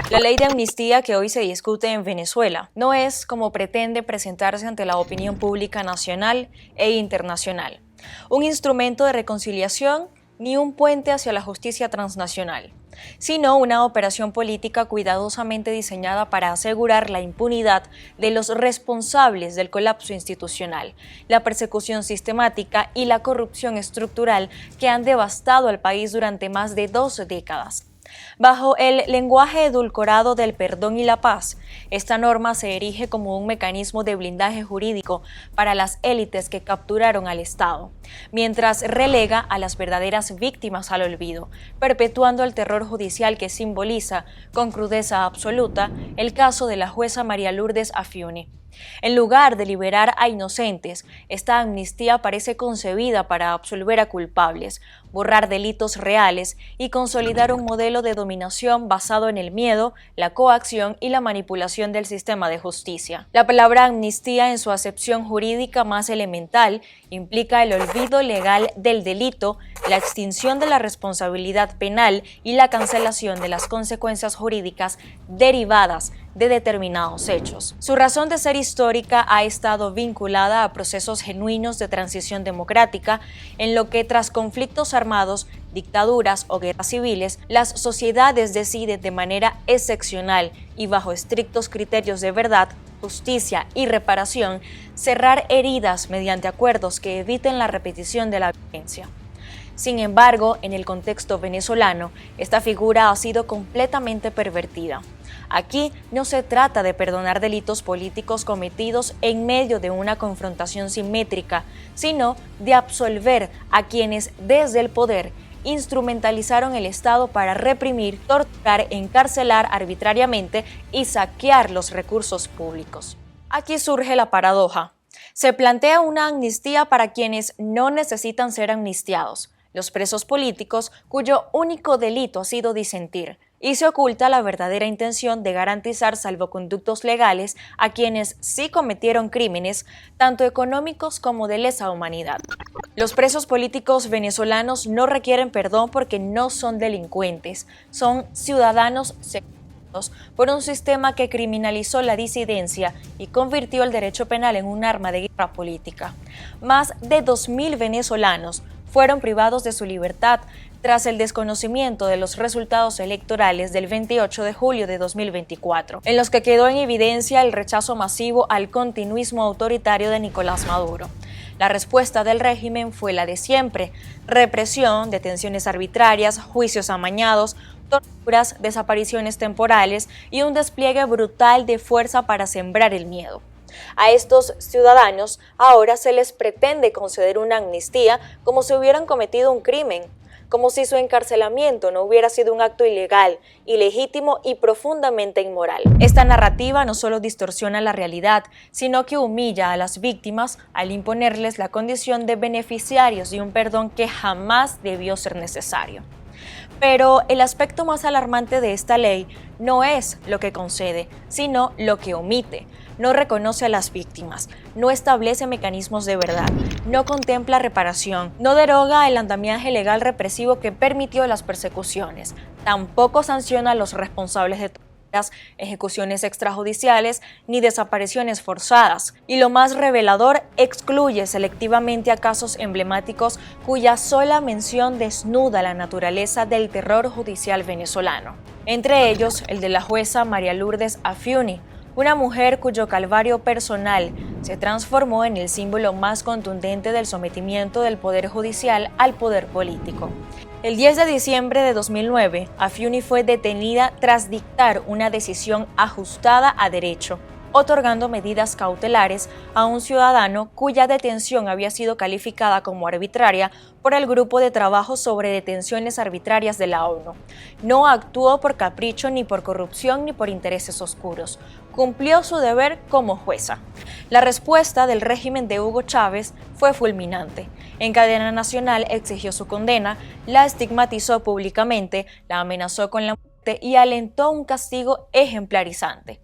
La ley de amnistía que hoy se discute en Venezuela no es como pretende presentarse ante la opinión pública nacional e internacional, un instrumento de reconciliación ni un puente hacia la justicia transnacional, sino una operación política cuidadosamente diseñada para asegurar la impunidad de los responsables del colapso institucional, la persecución sistemática y la corrupción estructural que han devastado al país durante más de 2 décadas. Bajo el lenguaje edulcorado del perdón y la paz, esta norma se erige como un mecanismo de blindaje jurídico para las élites que capturaron al Estado, mientras relega a las verdaderas víctimas al olvido, perpetuando el terror judicial que simboliza, con crudeza absoluta, el caso de la jueza María Lourdes Afiuni. En lugar de liberar a inocentes, esta amnistía parece concebida para absolver a culpables, borrar delitos reales y consolidar un modelo de dominación basado en el miedo, la coacción y la manipulación del sistema de justicia. La palabra amnistía, en su acepción jurídica más elemental, implica el olvido legal del delito, la extinción de la responsabilidad penal y la cancelación de las consecuencias jurídicas derivadas de determinados hechos. Su razón de ser histórica ha estado vinculada a procesos genuinos de transición democrática, en lo que tras conflictos armados, dictaduras o guerras civiles, las sociedades deciden de manera excepcional y bajo estrictos criterios de verdad, justicia y reparación, cerrar heridas mediante acuerdos que eviten la repetición de la violencia. Sin embargo, en el contexto venezolano, esta figura ha sido completamente pervertida. Aquí no se trata de perdonar delitos políticos cometidos en medio de una confrontación simétrica, sino de absolver a quienes desde el poder instrumentalizaron el Estado para reprimir, torturar, encarcelar arbitrariamente y saquear los recursos públicos. Aquí surge la paradoja. Se plantea una amnistía para quienes no necesitan ser amnistiados, los presos políticos cuyo único delito ha sido disentir, y se oculta la verdadera intención de garantizar salvoconductos legales a quienes sí cometieron crímenes, tanto económicos como de lesa humanidad. Los presos políticos venezolanos no requieren perdón porque no son delincuentes, son ciudadanos secuestrados por un sistema que criminalizó la disidencia y convirtió el derecho penal en un arma de guerra política. Más de 2.000 venezolanos fueron privados de su libertad tras el desconocimiento de los resultados electorales del 28 de julio de 2024, en los que quedó en evidencia el rechazo masivo al continuismo autoritario de Nicolás Maduro. La respuesta del régimen fue la de siempre: represión, detenciones arbitrarias, juicios amañados, torturas, desapariciones temporales y un despliegue brutal de fuerza para sembrar el miedo. A estos ciudadanos ahora se les pretende conceder una amnistía como si hubieran cometido un crimen, como si su encarcelamiento no hubiera sido un acto ilegal, ilegítimo y profundamente inmoral. Esta narrativa no solo distorsiona la realidad, sino que humilla a las víctimas al imponerles la condición de beneficiarios de un perdón que jamás debió ser necesario. Pero el aspecto más alarmante de esta ley no es lo que concede, sino lo que omite. No reconoce a las víctimas, no establece mecanismos de verdad, no contempla reparación, no deroga el andamiaje legal represivo que permitió las persecuciones, tampoco sanciona a los responsables de ejecuciones extrajudiciales ni desapariciones forzadas, y lo más revelador, excluye selectivamente a casos emblemáticos cuya sola mención desnuda la naturaleza del terror judicial venezolano. Entre ellos, el de la jueza María Lourdes Afiuni, una mujer cuyo calvario personal se transformó en el símbolo más contundente del sometimiento del poder judicial al poder político. El 10 de diciembre de 2009, Afiuni fue detenida tras dictar una decisión ajustada a derecho, otorgando medidas cautelares a un ciudadano cuya detención había sido calificada como arbitraria por el Grupo de Trabajo sobre Detenciones Arbitrarias de la ONU. No actuó por capricho, ni por corrupción, ni por intereses oscuros. Cumplió su deber como jueza. La respuesta del régimen de Hugo Chávez fue fulminante. En cadena nacional exigió su condena, la estigmatizó públicamente, la amenazó con la muerte y alentó un castigo ejemplarizante.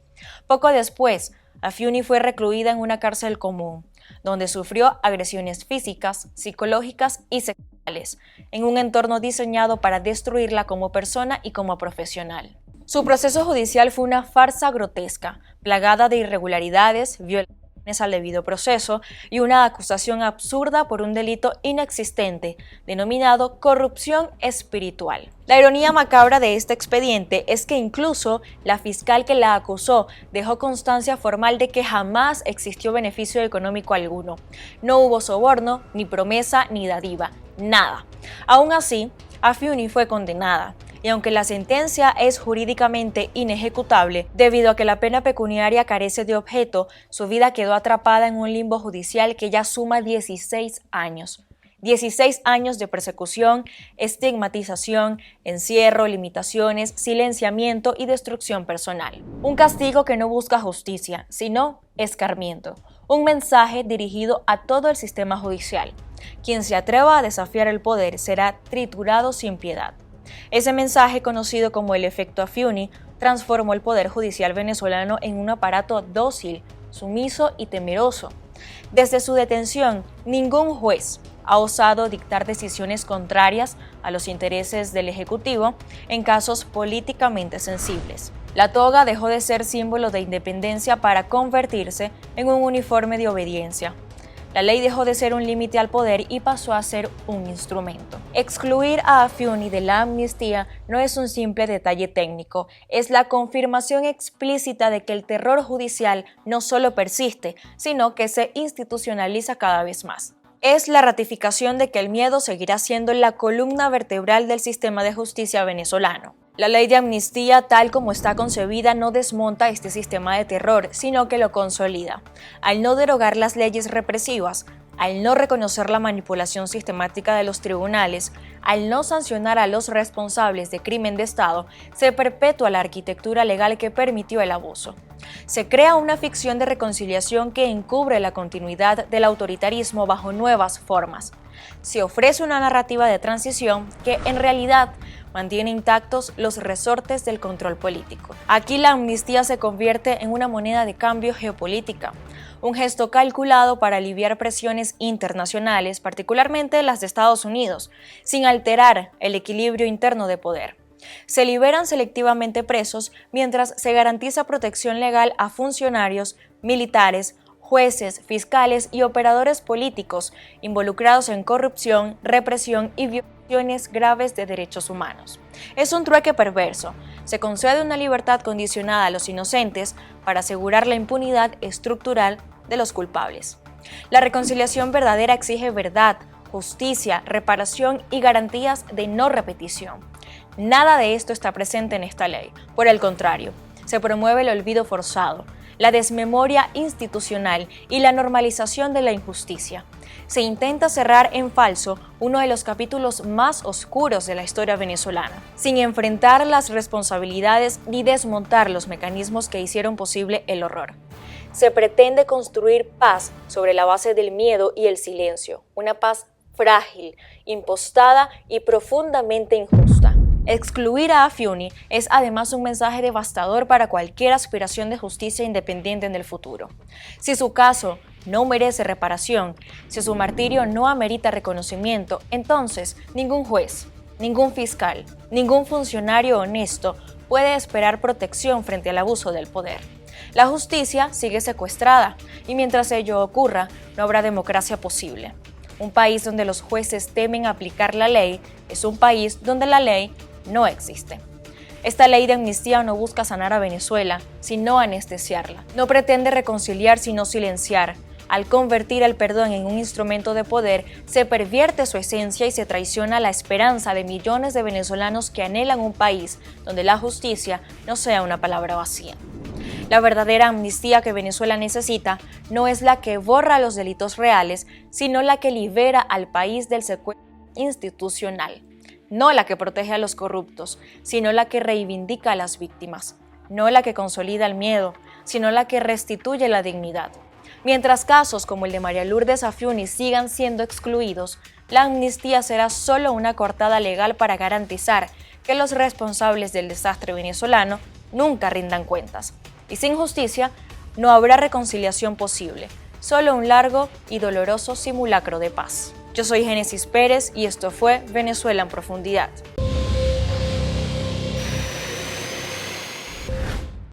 Poco después, Afiuni fue recluida en una cárcel común, donde sufrió agresiones físicas, psicológicas y sexuales, en un entorno diseñado para destruirla como persona y como profesional. Su proceso judicial fue una farsa grotesca, plagada de irregularidades, violaciones al debido proceso y una acusación absurda por un delito inexistente, denominado corrupción espiritual. La ironía macabra de este expediente es que incluso la fiscal que la acusó dejó constancia formal de que jamás existió beneficio económico alguno. No hubo soborno, ni promesa, ni dádiva, nada. Aún así, Afiuni fue condenada. Y aunque la sentencia es jurídicamente inejecutable, debido a que la pena pecuniaria carece de objeto, su vida quedó atrapada en un limbo judicial que ya suma 16 años. 16 años de persecución, estigmatización, encierro, limitaciones, silenciamiento y destrucción personal. Un castigo que no busca justicia, sino escarmiento. Un mensaje dirigido a todo el sistema judicial. Quien se atreva a desafiar el poder será triturado sin piedad. Ese mensaje, conocido como el efecto Afiuni, transformó el poder judicial venezolano en un aparato dócil, sumiso y temeroso. Desde su detención, ningún juez ha osado dictar decisiones contrarias a los intereses del Ejecutivo en casos políticamente sensibles. La toga dejó de ser símbolo de independencia para convertirse en un uniforme de obediencia. La ley dejó de ser un límite al poder y pasó a ser un instrumento. Excluir a Afiuni de la amnistía no es un simple detalle técnico, es la confirmación explícita de que el terror judicial no solo persiste, sino que se institucionaliza cada vez más. Es la ratificación de que el miedo seguirá siendo la columna vertebral del sistema de justicia venezolano. La ley de amnistía, tal como está concebida, no desmonta este sistema de terror, sino que lo consolida. Al no derogar las leyes represivas, al no reconocer la manipulación sistemática de los tribunales, al no sancionar a los responsables de crimen de Estado, se perpetúa la arquitectura legal que permitió el abuso. Se crea una ficción de reconciliación que encubre la continuidad del autoritarismo bajo nuevas formas. Se ofrece una narrativa de transición que, en realidad, mantiene intactos los resortes del control político. Aquí la amnistía se convierte en una moneda de cambio geopolítica, un gesto calculado para aliviar presiones internacionales, particularmente las de Estados Unidos, sin alterar el equilibrio interno de poder. Se liberan selectivamente presos mientras se garantiza protección legal a funcionarios, militares, jueces, fiscales y operadores políticos involucrados en corrupción, represión y violaciones graves de derechos humanos. Es un trueque perverso. Se concede una libertad condicionada a los inocentes para asegurar la impunidad estructural de los culpables. La reconciliación verdadera exige verdad, justicia, reparación y garantías de no repetición. Nada de esto está presente en esta ley. Por el contrario, se promueve el olvido forzado, la desmemoria institucional y la normalización de la injusticia. Se intenta cerrar en falso uno de los capítulos más oscuros de la historia venezolana, sin enfrentar las responsabilidades ni desmontar los mecanismos que hicieron posible el horror. Se pretende construir paz sobre la base del miedo y el silencio, una paz frágil, impostada y profundamente injusta. Excluir a Afiuni es además un mensaje devastador para cualquier aspiración de justicia independiente en el futuro. Si su caso no merece reparación, si su martirio no amerita reconocimiento, entonces ningún juez, ningún fiscal, ningún funcionario honesto puede esperar protección frente al abuso del poder. La justicia sigue secuestrada y mientras ello ocurra, no habrá democracia posible. Un país donde los jueces temen aplicar la ley es un país donde la ley no existe. Esta ley de amnistía no busca sanar a Venezuela, sino anestesiarla. No pretende reconciliar, sino silenciar. Al convertir el perdón en un instrumento de poder, se pervierte su esencia y se traiciona la esperanza de millones de venezolanos que anhelan un país donde la justicia no sea una palabra vacía. La verdadera amnistía que Venezuela necesita no es la que borra los delitos reales, sino la que libera al país del secuestro institucional. No la que protege a los corruptos, sino la que reivindica a las víctimas. No la que consolida el miedo, sino la que restituye la dignidad. Mientras casos como el de María Lourdes Afiuni sigan siendo excluidos, la amnistía será solo una coartada legal para garantizar que los responsables del desastre venezolano nunca rindan cuentas. Y sin justicia, no habrá reconciliación posible, solo un largo y doloroso simulacro de paz. Yo soy Génesis Pérez y esto fue Venezuela en Profundidad.